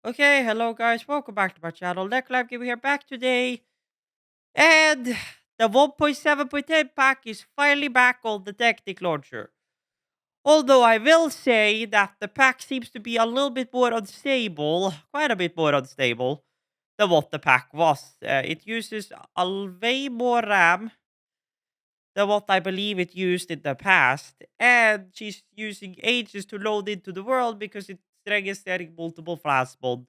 Okay, hello guys, welcome back to my channel. Live Game here back today. And the 1.7.10 pack is finally back on the Technic Launcher. Although I will say that the pack seems to be a little bit more unstable, quite a bit more unstable than what the pack was. It uses way more RAM than what I believe it used in the past. And she's using ages to load into the world because it's registering multiple flash mode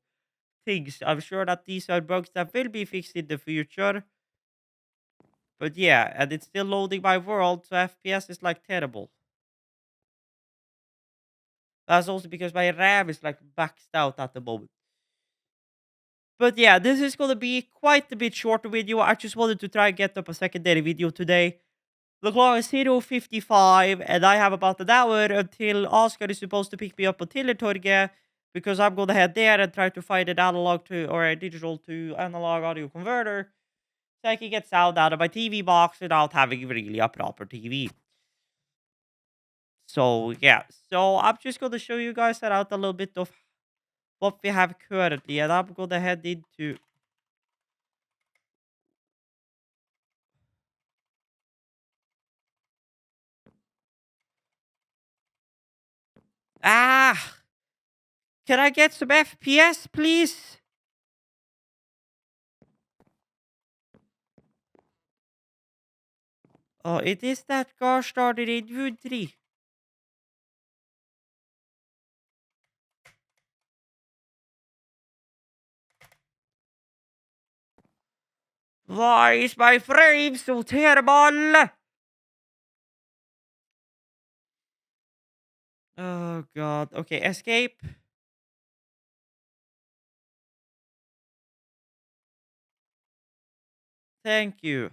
things. I'm sure that these are bugs that will be fixed in the future. But yeah, and it's still loading my world, so FPS is like terrible. That's also because my RAM is like maxed out at the moment. But yeah, this is gonna be quite a bit shorter video. I just wanted to try and get up a secondary video today. The clock is 0:55, and I have about an hour until Oscar is supposed to pick me up on Tillertorget because I'm gonna head there and try to find an analog to or a digital to analog audio converter so I can get sound out of my TV box without having really a proper TV. So yeah, so I'm just gonna show you guys out a little bit of what we have currently, and I'm gonna head into ah. Can I get some FPS, please? Oh, it is that car started inventory. Why is my frame so terrible? Oh god. Okay, escape. Thank you.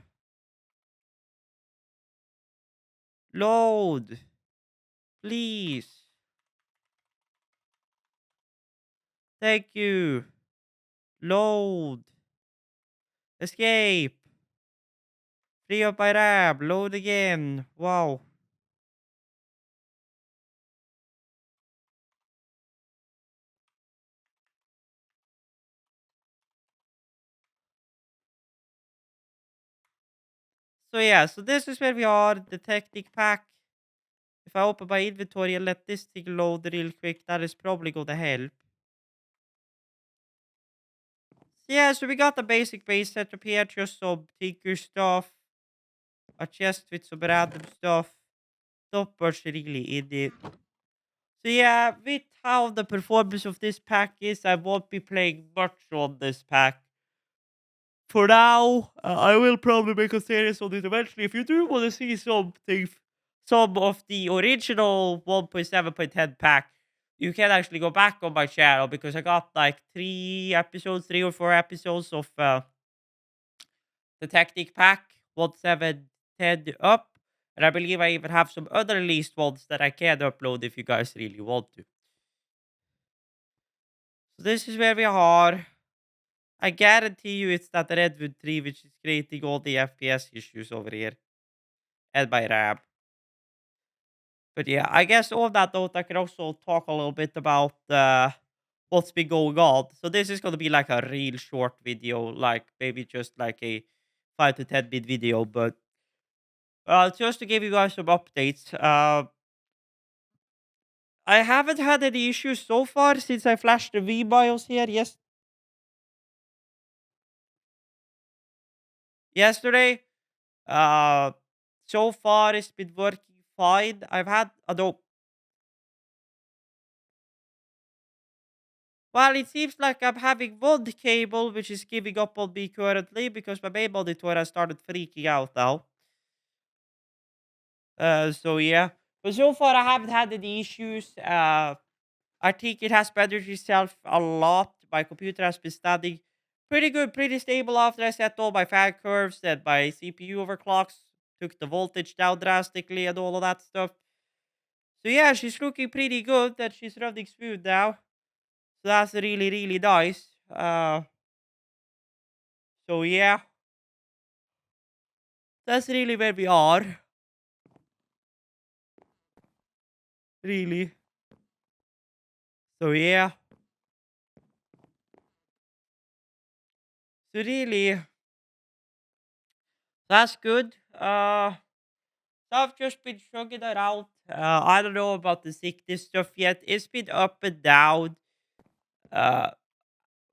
Load. Please. Thank you. Load. Escape. Free up my RAM. Load again. Wow. So yeah, so this is where we are. The Technic pack. If I open my inventory and let this thing load real quick, that is probably gonna help. So yeah, so we got the basic base setup here. Just some tinker stuff. A chest with some random stuff. Not much really in it. So yeah, with how the performance of this pack is, I won't be playing much on this pack. For now, I will probably make a series on it eventually. If you do want to see something, some of the original 1.7.10 pack, you can actually go back on my channel because I got like 3 or 4 episodes of the Technic pack 1.7.10 up. And I believe I even have some other released ones that I can upload if you guys really want to. So this is where we are. I guarantee you it's that Redwood tree which is creating all the FPS issues over here. And my RAM. But yeah, I guess on that note, I can also talk a little bit about what's been going on. So this is going to be like a real short video, like maybe just like a 5 to 10 minute video. But just to give you guys some updates, I haven't had any issues so far since I flashed the V BIOS here yesterday. Uh, so far it's been working fine. I've had no. Well, it seems like I'm having one cable which is giving up on me currently because my main monitor has started freaking out now. So yeah, but so far I haven't had any issues. I think it has bettered itself a lot. My computer has been standing pretty good, pretty stable after I set all my fan curves and my CPU overclocks, took the voltage down drastically and all of that stuff. So yeah, she's looking pretty good and she's running smooth now. So that's really, really nice. So yeah, that's really where we are. Really. So yeah. really, that's good. So I've just been chugging it out. I don't know about the sickness stuff yet. It's been up and down. Uh,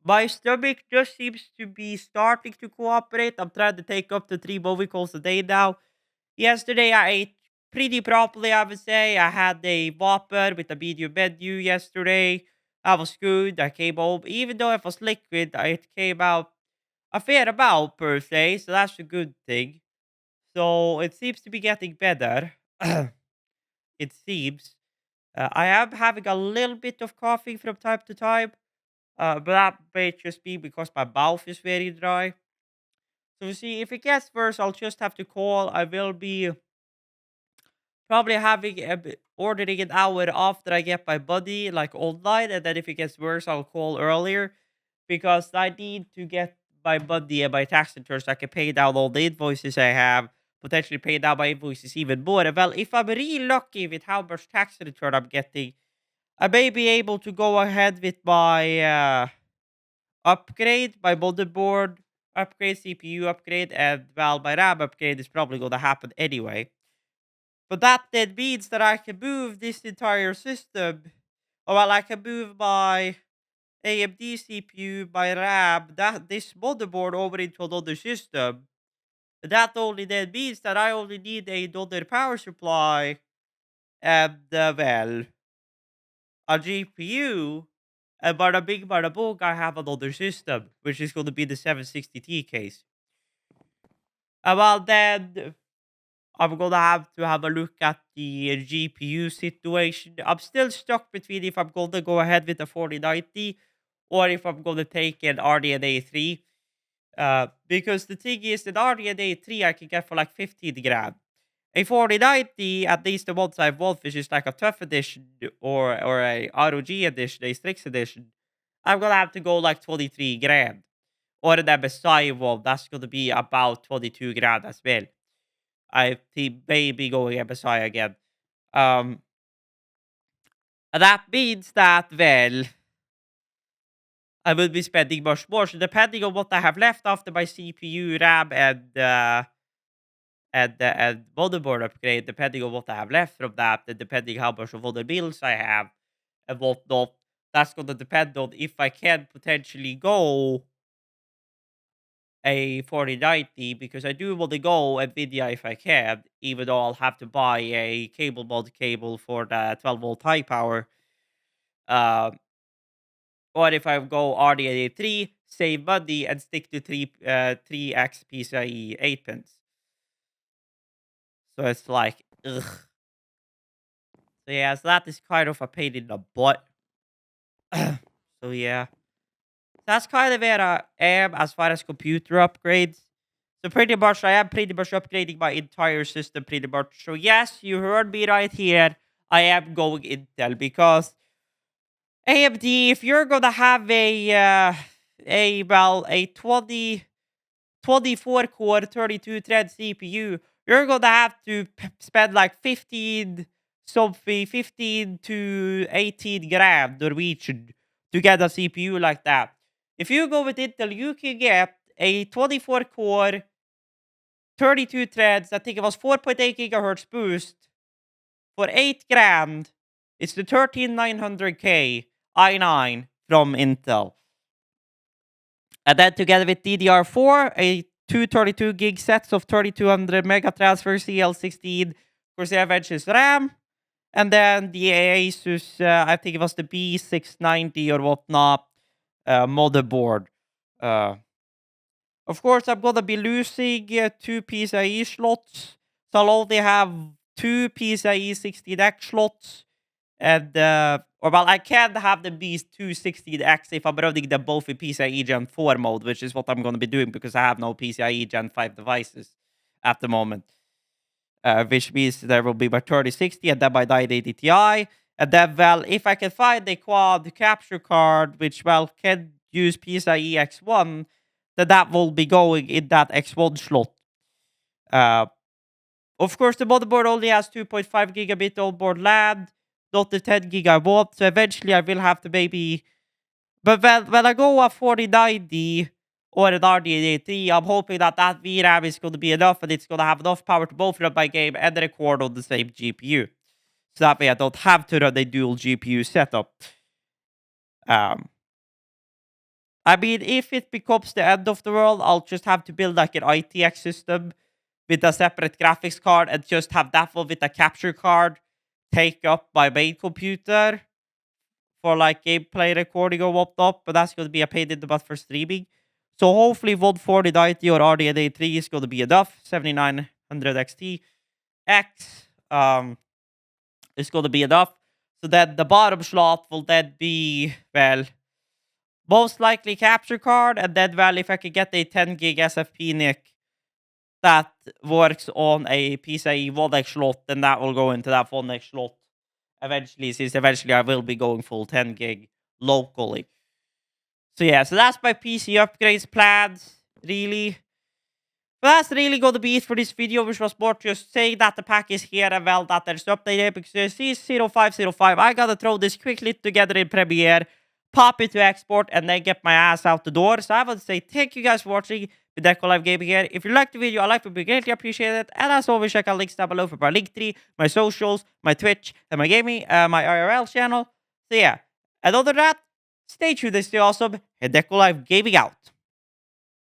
my stomach just seems to be starting to cooperate. I'm trying to take up to 3 movie calls a day now. Yesterday I ate pretty properly, I would say. I had a Whopper with a medium menu yesterday. That was good. I came home. Even though it was liquid, it came out a fair amount per se, so that's a good thing. So it seems to be getting better. It seems. I am having a little bit of coughing from time to time, but that may just be because my mouth is very dry. So you see, if it gets worse, I'll just have to call. I will be probably having ordering an hour after I get my buddy, like online, and then if it gets worse, I'll call earlier because I need to get my buddy and my tax return so I can pay down all the invoices I have, potentially pay down my invoices even more. And well, if I'm really lucky with how much tax return I'm getting, I may be able to go ahead with my upgrade, my motherboard upgrade, CPU upgrade, and well, my RAM upgrade is probably going to happen anyway. But that then means that I can move this entire system. Or well, I can move my AMD CPU, my RAM, this motherboard over into another system. That only then means that I only need another power supply and well, a GPU. And bada bing bada boom, I have another system, which is going to be the 760T case. And well, then I'm gonna have to have a look at the GPU situation. I'm still stuck between if I'm gonna go ahead with the 4090 or if I'm gonna take an RDNA 3. Because the thing is, an RDNA 3 I can get for like 15 grand. A 4090, at least the ones I want, which is like a tough edition or a ROG edition, a Strix edition, I'm gonna have to go like 23 grand. Or an MSI one, that's gonna be about 22 grand as well. I think maybe going MSI again. Um, that means that, well, I will be spending much more. So depending on what I have left after my CPU, RAM, and motherboard upgrade, depending on what I have left from that, and depending how much of other bills I have and whatnot, that's going to depend on if I can potentially go a 4090 because I do want to go Nvidia if I can, even though I'll have to buy a cable mod cable for the 12-volt high power. Um, or if I go RDNA 3, save money and stick to 3x PCIe 8 pins. So it's like, ugh. So yeah, so that is kind of a pain in the butt. So yeah, that's kind of where I am as far as computer upgrades. So pretty much, I am pretty much upgrading my entire system pretty much. So yes, you heard me right here. I am going Intel because AMD, if you're gonna have a 24 core 32 thread CPU, you're gonna have to spend like 15 to 18 grand Norwegian to get a CPU like that. If you go with Intel, you can get a 24 core 32 threads. I think it was 4.8 gigahertz boost for 8 grand. It's the 13900K i9 from Intel. And then together with DDR4, a 232 gig sets of 3200 mega transfer CL16 Corsair Ventures RAM. And then the Asus, I think it was the B690 or whatnot, motherboard. Uh, of course, I'm gonna be losing 2 PCIe slots. So I'll only have 2 PCIe 16X slots. And, or well, I can have them be 216X if I'm running them both in PCIe Gen 4 mode, which is what I'm going to be doing because I have no PCIe Gen 5 devices at the moment. Which means there will be my 3060 and then my 980 Ti. And then, well, if I can find a quad capture card, which, well, can use PCIe X1, then that will be going in that X1 slot. Of course, the motherboard only has 2.5 gigabit onboard LAN, not the 10 gig I want. So eventually I will have to maybe... But when I go a 4090 or an RDNA 3. I'm hoping that that VRAM is going to be enough and it's going to have enough power to both run my game and record on the same GPU. So that way I don't have to run a dual GPU setup. I mean, if it becomes the end of the world, I'll just have to build like an ITX system with a separate graphics card and just have that one with a capture card take up my main computer for like gameplay recording or whatnot. But that's going to be a pain in the butt for streaming. So hopefully 14090 or RDNA 3 is going to be enough. 7900 XT X is going to be enough. So then the bottom slot will then be, well, most likely capture card, and then, well, if I could get a 10 gig SFP NIC that works on a PCIe 1X slot, then that will go into that 1X slot eventually, since eventually I will be going full 10 gig locally. So yeah, so that's my PC upgrades plans, really. But that's really going to be it for this video, which was more just saying that the pack is here and, well, that there's an update here because it's 0505. I gotta throw this quickly together in Premiere, pop it to export, and then get my ass out the door. So I want to say thank you guys for watching the Deco Live Gaming here. If you liked the video, I like it, would be greatly appreciated. And as always, check out links down below for my Linktree, my socials, my Twitch, and my gaming, my IRL channel. So yeah, and other than that, stay tuned, this is awesome, and Deco Live Gaming out.